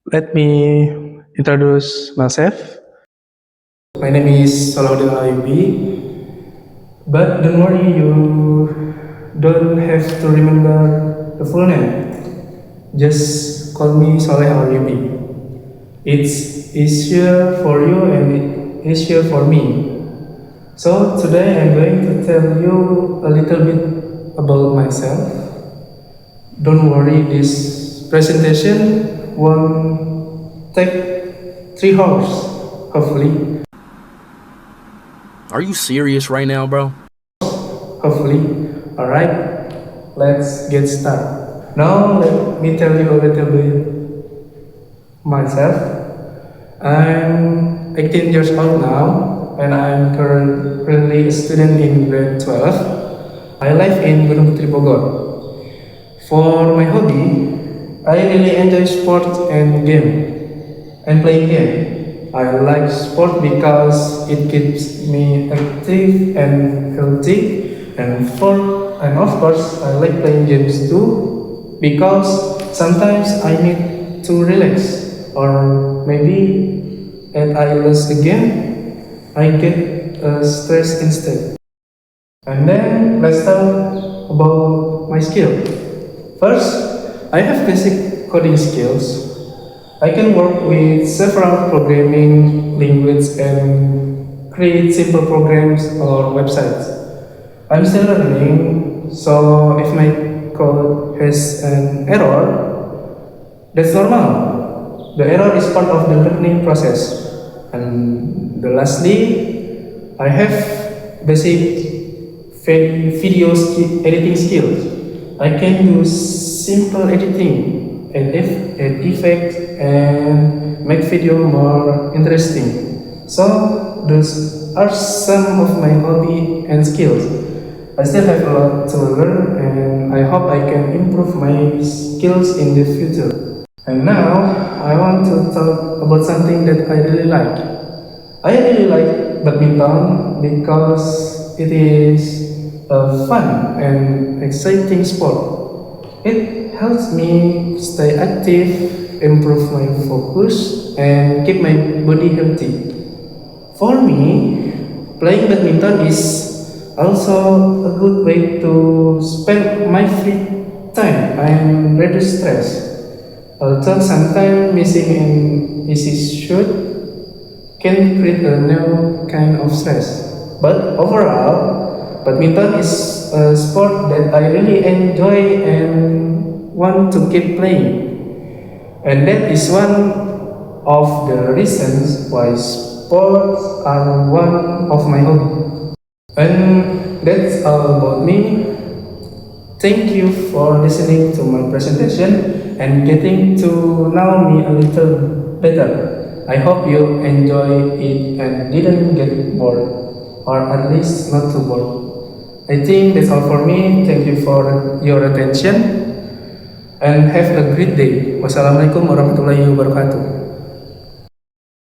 Let me introduce myself. My name is Salahuddin Ayubi, but don't worry, you don't have to remember the full name. Just call me Saleh Ayubi. It's easier for you and easier for me. So today I'm going to tell you a little bit about myself. Don't worry, this presentation won't take 3 hours, hopefully. Are you serious right now, bro? Hopefully. Alright, let's get started. Now let me tell you a little bit myself. I'm 18 years old now and I'm currently a student in grade 12. I live in Gunung Putri Bogor. For my hobby, I really enjoy sports and playing game. I like sport because it keeps me active and healthy, and of course I like playing games too because sometimes I need to relax, or maybe and I lose the game, I get stressed instead. And then let's talk about my skill. First, I have basic coding skills. I can work with several programming languages and create simple programs or websites. I'm still learning, so if my code has an error, that's normal. The error is part of the learning process. And lastly, I have basic editing skills. I can do simple editing, add effects, and make video more interesting. So those are some of my hobby and skills. I still have a lot to learn, and I hope I can improve my skills in the future. And now I want to talk about something that I really like. I really like badminton because it is a fun and exciting sport. It helps me stay active, improve my focus, and keep my body healthy. For me, playing badminton is also a good way to spend my free time and reduce stress. Although sometimes missing an easy shot can create a new kind of stress. But overall, badminton is a sport that I really enjoy and want to keep playing. And that is one of the reasons why sports are one of my hobbies. And that's all about me. Thank you for listening to my presentation and getting to know me a little better. I hope you enjoy it and didn't get bored, or at least not too bored. I think that's all for me. Thank you for your attention and have a great day. Wassalamualaikum warahmatullahi wabarakatuh.